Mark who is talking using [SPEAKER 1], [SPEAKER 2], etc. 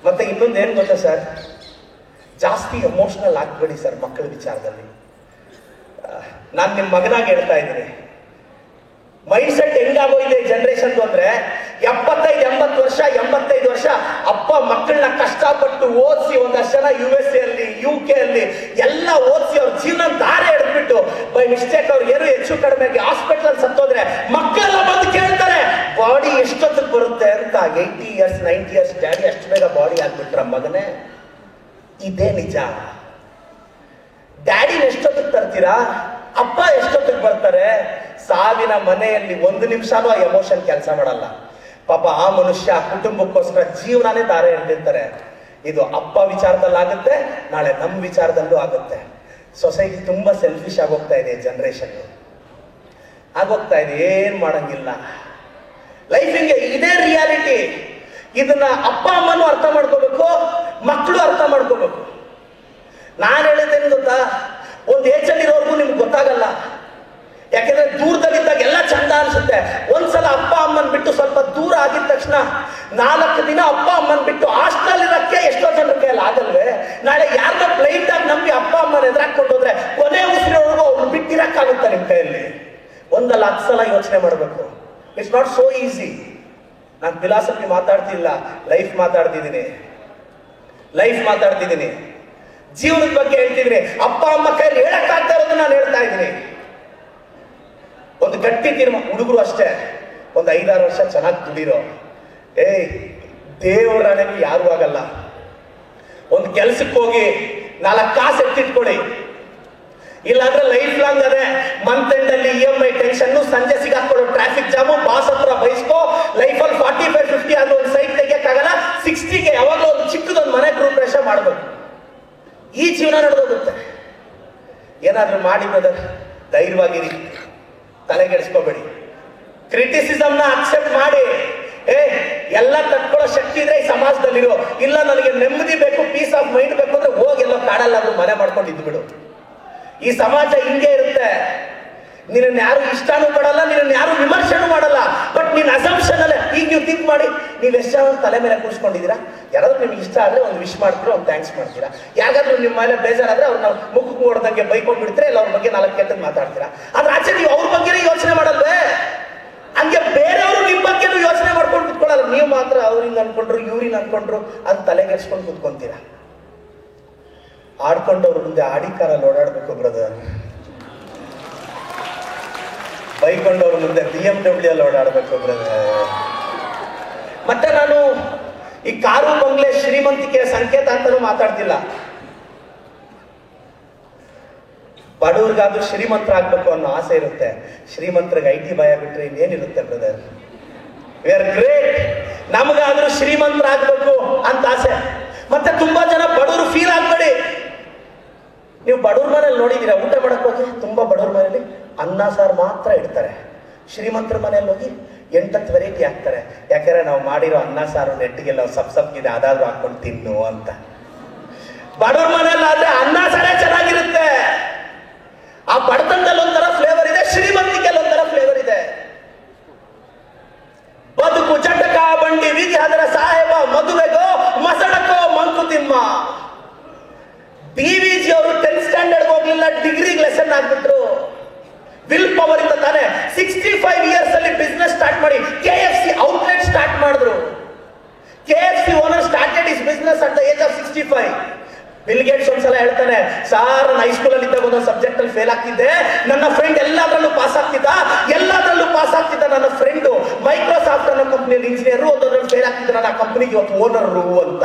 [SPEAKER 1] ಮತ್ತೆ ಇನ್ನೊಂದು ಏನು ಗೊತ್ತಾ ಸರ್, ಜಾಸ್ತಿ ಎಮೋಷನಲ್ ಆಗ್ಬೇಡಿ ಸರ್ ಮಕ್ಕಳ ವಿಚಾರದಲ್ಲಿ. ನಾನು ನಿಮ್ಮ ಮಗನಾಗಿ ಹೇಳ್ತಾ ಇದ್ದೀನಿ, ಮೈಂಡ್ ಸೆಟ್ ಹೆಂಗಾಗೋಗಿದೆ ಜನರೇಷನ್ ಅಂದ್ರೆ 75 ವರ್ಷ ಅಪ್ಪ ಮಕ್ಕಳನ್ನ ಕಷ್ಟಪಟ್ಟು ಓದಿಸಿ ಒಂದಷ್ಟು ಜನ USA ಅಲ್ಲಿ UK ಅಲ್ಲಿ ಎಲ್ಲ ಓದಿಸಿ ಅವ್ರ ಜೀವನ ದಾರಿ ಹಿಡಿದ್ಬಿಟ್ಟು ಬೈ ಮಿಸ್ಟೇಕ್ ಅವ್ರು ಏನು ಹೆಚ್ಚು ಕಡಿಮೆ ಹಾಸ್ಪಿಟಲ್ ಸತ್ತೋದ್ರೆ ಮಕ್ಕಳೆಲ್ಲ ಬಂದು ಕೇಳ್ತಾರೆ ಬಾಡಿ ಎಷ್ಟೊತ್ತಿಗೆ ಬರುತ್ತೆ ಅಂತ. 80 years 90 years ಡ್ಯಾಡಿ ಅಷ್ಟು ಬೇಗ ಬಾಡಿ ಆಗ್ಬಿಟ್ರ ಮಗನೇ? ಇದೇ ನಿಜ. ಡ್ಯಾಡಿನ ಎಷ್ಟೊತ್ತಿಗೆ ತರ್ತೀರಾ, ಅಪ್ಪ ಎಷ್ಟೊತ್ತಿಗೆ ಬರ್ತಾರೆ? ಸಾವಿನ ಮನೆಯಲ್ಲಿ ಒಂದು ನಿಮಿಷನೂ ಆ ಎಮೋಷನ್ ಕೆಲಸ ಮಾಡಲ್ಲ. ಪಾಪ ಆ ಮನುಷ್ಯ ಕುಟುಂಬಕ್ಕೋಸ್ಕರ ಜೀವನನೇ ದಾರಿ ಹಿಡಿದಿರ್ತಾರೆ. ಇದು ಅಪ್ಪ ವಿಚಾರದಲ್ಲಿ ಆಗುತ್ತೆ, ನಾಳೆ ನಮ್ಮ ವಿಚಾರದಲ್ಲೂ ಆಗುತ್ತೆ. ಸೊಸೈಟಿ ತುಂಬಾ ಸೆಲ್ಫಿಶ್ ಆಗೋಗ್ತಾ ಇದೆ, ಜನರೇಷನ್ ಆಗೋಗ್ತಾ ಇದೆ. ಏನ್ ಮಾಡಂಗಿಲ್ಲ, ಲೈಫಿಗೆ ಇದೇ ರಿಯಾಲಿಟಿ. ಇದನ್ನ ಅಪ್ಪ ಅಮ್ಮನೂ ಅರ್ಥ ಮಾಡ್ಕೋಬೇಕು, ಮಕ್ಕಳು ಅರ್ಥ ಮಾಡ್ಕೋಬೇಕು. ನಾನು ಹೇಳಿದ್ದೇನು ಗೊತ್ತಾ, ಒಂದು ಏಜಲ್ಲಿರೋರ್ಗು ನಿಮ್ಗೆ ಗೊತ್ತಾಗಲ್ಲ. ಯಾಕೆಂದ್ರೆ ದೂರದಲ್ಲಿದ್ದಾಗ ಎಲ್ಲ ಚಂದ ಅನ್ಸುತ್ತೆ. ಒಂದ್ಸಲ ಅಪ್ಪ ಅಮ್ಮನ್ ಬಿಟ್ಟು ಸ್ವಲ್ಪ ದೂರ ಆಗಿದ ತಕ್ಷಣ 4 ದಿನ ಅಪ್ಪ ಅಮ್ಮನ್ ಬಿಟ್ಟು ಹಾಸ್ಟೆಲ್ ಇರಕ್ಕೆ ಎಷ್ಟೋ ಜನರ ಕೈಯಲ್ಲಿ ಆಗಲ್ವೇ? ನಾಳೆ ಯಾರನ್ನ ಬ್ಲೈಂಡ್ ಆಗಿ ನಂಬಿ ಅಪ್ಪ ಅಮ್ಮನ ಎದುರಾಕೊಂಡು ಹೋದ್ರೆ ಕೊನೆ ಉಸಿರೊಳಗೂ ಅವ್ರು ಬಿಟ್ಟಿರಕ್ಕಾಗುತ್ತಾ ನಿಮ್ಮ ಕೈಯಲ್ಲಿ? ಒಂದಲ್ಲ 10 ಸಲ ಯೋಚನೆ ಮಾಡಬೇಕು. It's not so easy. ನಾನು ಫಿಲಾಸಫಿ ಮಾತಾಡ್ತಿಲ್ಲ, ಲೈಫ್ ಮಾತಾಡ್ತಿದ್ದೀನಿ. ಜೀವನದ ಬಗ್ಗೆ ಹೇಳ್ತಿದ್ದೀನಿ. ಅಪ್ಪ ಅಮ್ಮ ಕೈಯಲ್ಲಿ ಹೇಳಕ್ಕಾಗ್ತಾ ಇರೋದು ನಾನು ಹೇಳ್ತಾ ಇದ್ದೀನಿ. ಒಂದು ಗಟ್ಟಿ ತೀರ್ಮಾನ. ಹುಡುಗರು ಅಷ್ಟೇ, ಒಂದು 5-6 ವರ್ಷ ಚೆನ್ನಾಗಿ ದುಡಿರೋ, ದೇವರಾಣೆಗೂ ಯಾರು ಆಗಲ್ಲ. ಒಂದು ಕೆಲ್ಸಕ್ಕೆ ಹೋಗಿ 4 ಕಾಸು ಎತ್ತಿಟ್ಕೊಳ್ಳಿ, ಇಲ್ಲಾಂದ್ರೆ ಲೈಫ್ ಲಾಂಗ್ ಅದೇ ಮಂತ್ ಎಂಡ್ ಅಲ್ಲಿ EMI ಟೆನ್ಷನ್, ಸಂಜೆ ಸಿಗಾಕೊಳ್ಳೋ ಟ್ರಾಫಿಕ್ ಜಾಮು, ಬಾಸ್ ಹತ್ರ ಬೈಸ್ಕೋ. ಲೈಫಲ್ಲಿ 45-50 ಆದ್ರೂ ಒಂದು ಸೈಟ್ ತೆಗಿಯಕ್ಕಾಗಲ್ಲ. 60ಗೆ ಯಾವಾಗಲೂ ಒಂದು ಚಿಕ್ಕದೊಂದು ಮನೆ ಗೃಹಪ್ರವೇಶ ಮಾಡಬೇಕು. ಈ ಜೀವನ ನಡೆದೋಗುತ್ತೆ. ಏನಾದ್ರೂ ಮಾಡಿ ಬ್ರದರ್, ಧೈರ್ಯವಾಗಿರಿ, ತಲೆಗೆಡಿಸ್ಕೋಬೇಡಿ. ಕ್ರಿಟಿಸಿಸಮ್ನ ಅಕ್ಸೆಪ್ಟ್ ಮಾಡಿ. ಎಲ್ಲ ತಟ್ಕೊಳ್ಳೋ ಶಕ್ತಿ ಇದ್ರೆ ಈ ಸಮಾಜದಲ್ಲಿರೋ. ಇಲ್ಲ ನನಗೆ ನೆಮ್ಮದಿ ಬೇಕು, ಪೀಸ್ ಆಫ್ ಮೈಂಡ್ ಬೇಕು ಅಂದ್ರೆ ಹೋಗೆಲ್ಲೋ ಕಾಡಲ್ಲಾದ್ರೂ ಮನೆ ಮಾಡ್ಕೊಂಡು ಇದ್ಬಿಡು. ಈ ಸಮಾಜ ಹಿಂಗೆ ಇರುತ್ತೆ. ನಿನ್ನ ಯಾರು ಇಷ್ಟನೂ ಪಡಲ್ಲ, ನಿನ್ನ ಯಾರು ವಿಮರ್ಶೆನೂ ಮಾಡಲ್ಲ. ಬಟ್ ನಿನ್ನ ಅಸಂಪ್ಷನ್ ಅಲ್ಲೇ ಈಗ ನೀವು ಥಿಂಕ್ ಮಾಡಿ, ನೀವು ಎಷ್ಟು ಜನ ತಲೆ ಮೇಲೆ ಕೂರಿಸ್ಕೊಂಡಿದ್ದೀರಾ? ಯಾರಾದ್ರೂ ನಿಮ್ಗೆ ಇಷ್ಟ ಆದ್ರೆ ಒಂದು ವಿಶ್ ಮಾಡ್ತೀರಾ, ಒಂದು ಥ್ಯಾಂಕ್ಸ್ ಮಾಡ್ತೀರಾ. ಯಾರಾದ್ರೂ ನಿಮ್ಮ ಮೇಲೆ ಬೇಜಾರಾದ್ರೆ ಅವ್ರನ್ನ ಮುಖಕ್ಕೆ ನೋಡ್ದಂಗೆ ಬೈಕೊಂಡು ಬಿಡ್ತೀರಾ, ಇಲ್ಲ ಅವ್ರ ಬಗ್ಗೆ 4 ಕೆಟ್ಟದ್ದು ಮಾತಾಡ್ತೀರಾ. ಆದ್ರೆ ಆಚೆ ನೀವು ಅವ್ರ ಬಗ್ಗೆನೇ ಯೋಚನೆ ಮಾಡಲ್ವೇ? ಹಂಗೆ ಬೇರೆಯವರು ನಿಮ್ಮ ಬಗ್ಗೆನೂ ಯೋಚನೆ ಮಾಡ್ಕೊಂಡು ಕುತ್ಕೊಳ್ಳಲ್ಲ. ನೀವು ಮಾತ್ರ ಅವ್ರಿಂದ ಅನ್ಕೊಂಡ್ರು ಇವ್ರಿಂದ ಅನ್ಕೊಂಡ್ರು ಅಂತ ತಲೆಗೆಡ್ಸ್ಕೊಂಡು ಕುತ್ಕೊಂತೀರಾ. ಆಡ್ಕೊಂಡವ್ರ ಮುಂದೆ ಆಡಿ ಕಾರಲ್ಲಿ ಓಡಾಡ್ಬೇಕು ಬ್ರದರ್, ಬೈಕೊಂಡವ್ರ ಮುಂದೆ BMW ಅಲ್ಲಿ ಓಡಾಡ್ಬೇಕು ಬ್ರದರ್. ಮತ್ತೆ ನಾನು ಈ ಕಾರು ಬಂಗ್ಲೆ ಶ್ರೀಮಂತಿಕೆ ಸಂಕೇತ ಅಂತಾನೂ ಮಾತಾಡ್ತಿಲ್ಲ. ಬಡವ್ರಿಗಾದ್ರೂ ಶ್ರೀಮಂತರಾಗ್ಬೇಕು ಅನ್ನೋ ಆಸೆ ಇರುತ್ತೆ. ಶ್ರೀಮಂತರಿಗೆ IT ಭಯ ಬಿಟ್ರೆ ಇನ್ನೇನಿರುತ್ತೆ ಬ್ರದರ್? We are great. ನಮಗಾದ್ರೂ ಶ್ರೀಮಂತರಾಗ್ಬೇಕು ಅಂತ ಆಸೆ. ಮತ್ತೆ ತುಂಬಾ ಜನ ಬಡವರು ಫೀಲ್ ಆಗ್ಬೇಡಿ. ನೀವು ಬಡವ್ರ ಮನೇಲಿ ನೋಡಿದೀರಾ, ಊಟ ಮಾಡಕ್ ಹೋಗಿ ತುಂಬಾ ಬಡವ್ರ ಮನೆಯಲ್ಲಿ ಅನ್ನ ಸಾರು ಮಾತ್ರ ಇಡ್ತಾರೆ. ಶ್ರೀಮಂತರ ಮನೆಯಲ್ಲಿ ಹೋಗಿ 8-10 ವೆರೈಟಿ ಹಾಕ್ತಾರೆ. ಯಾಕಂದ್ರೆ ನಾವು ಮಾಡಿರೋ ಅನ್ನ ಸಾರು ನೆಟ್ಟಿಗೆಲ್ಲ ಸಬ್ಸಬ್ಗಿದೆ, ಅದಾದ್ರೂ ಹಾಕೊಂಡು ತಿನ್ನು ಅಂತ. ಬಡವ್ರ ಮನೆಯಲ್ಲಿ ಆದ್ರೆ ಅನ್ನ ಸಾರೇ ಚೆನ್ನಾಗಿರುತ್ತೆ. ಆ ಬಡತನದಲ್ಲಿ ಒಂಥರ ಫ್ಲೇವರ್ ಇದೆ, ಶ್ರೀಮಂತಿಕೆಯಲ್ಲಿ ಒಂಥರ ಫ್ಲೇವರ್ ಇದೆ. ಬದುಕು ಚಟಕ ಬಂಡಿ ವಿದ್ಯಾಧರ ಸಾಹೇಬ, ಮದುವೆಗೋ ಮಸಣಕೋ ಮಂಕುತಿಮ್ಮ. BVG ಅವರು 10th ಸ್ಟ್ಯಾಂಡರ್ಡ್ ಹೋಗ್ಲಿಲ್ಲ, ಡಿಗ್ರಿಗೆ ಲೆಸನ್ ಆಗ್ಬಿಟ್ರು. ವಿಲ್ ಪವರ್ ಇಂದ ತಾನೆ 65 ಇಯರ್ಸ್ ಅಲ್ಲಿ ಬಿಸ್ನೆಸ್ ಸ್ಟಾರ್ಟ್ ಮಾಡಿ KFC ಔಟ್ಲೆಟ್ ಸ್ಟಾರ್ಟ್ ಮಾಡಿದ್ರು. KFC owner started is business at the age of 65. Bill Gates ಒಂದ್ಸಲ ಹೇಳ್ತಾನೆ, ಸಾರ್ ನಾನು ಹೈಸ್ಕೂಲ್ ಅಲ್ಲಿ ಇದ್ದಾಗ ಒಂದೊಂದು ಸಬ್ಜೆಕ್ಟ್ ಅಲ್ಲಿ ಫೇಲ್ ಆಗ್ತಿದ್ದೆ, ನನ್ನ ಫ್ರೆಂಡ್ ಎಲ್ಲದರಲ್ಲೂ ಪಾಸ್ ಆಗ್ತಿದ್ದ ನನ್ನ ಫ್ರೆಂಡು ಮೈಕ್ರೋಸಾಫ್ಟ್ ಅನ್ನೋ ಕಂಪ್ನಿಯಲ್ಲಿ ಇಂಜಿನಿಯರ್, ಒಂದೊಂದ್ರಲ್ಲಿ ಫೇಲ್ ಆಗ್ತಿದ್ದ, ನನ್ನ ಕಂಪ್ನಿಗೆ ಇವತ್ತು ಓನರು ಅಂತ.